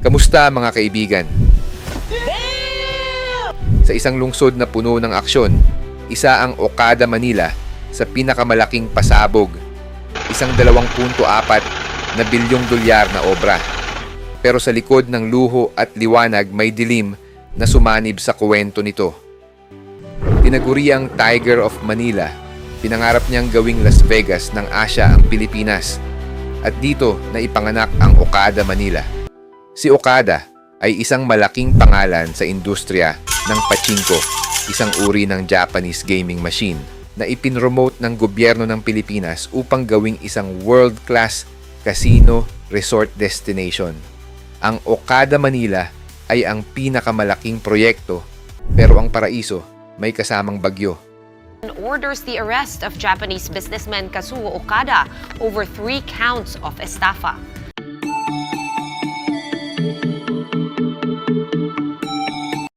Kamusta mga kaibigan? Sa isang lungsod na puno ng aksyon, isa ang Okada, Manila sa pinakamalaking pasabog. Isang 2.4 na bilyong dolyar na obra. Pero sa likod ng luho at liwanag may dilim na sumanib sa kwento nito. Tinaguri ang Tiger of Manila. Pinangarap niyang gawing Las Vegas ng Asya ang Pilipinas. At dito na ipanganak ang Okada, Manila. Si Okada ay isang malaking pangalan sa industriya ng pachinko, isang uri ng Japanese gaming machine na ipinromote ng gobyerno ng Pilipinas upang gawing isang world-class casino resort destination. Ang Okada, Manila ay ang pinakamalaking proyekto, pero ang paraiso may kasamang bagyo. Orders the arrest of Japanese businessman Kazuo Okada over 3 counts of estafa.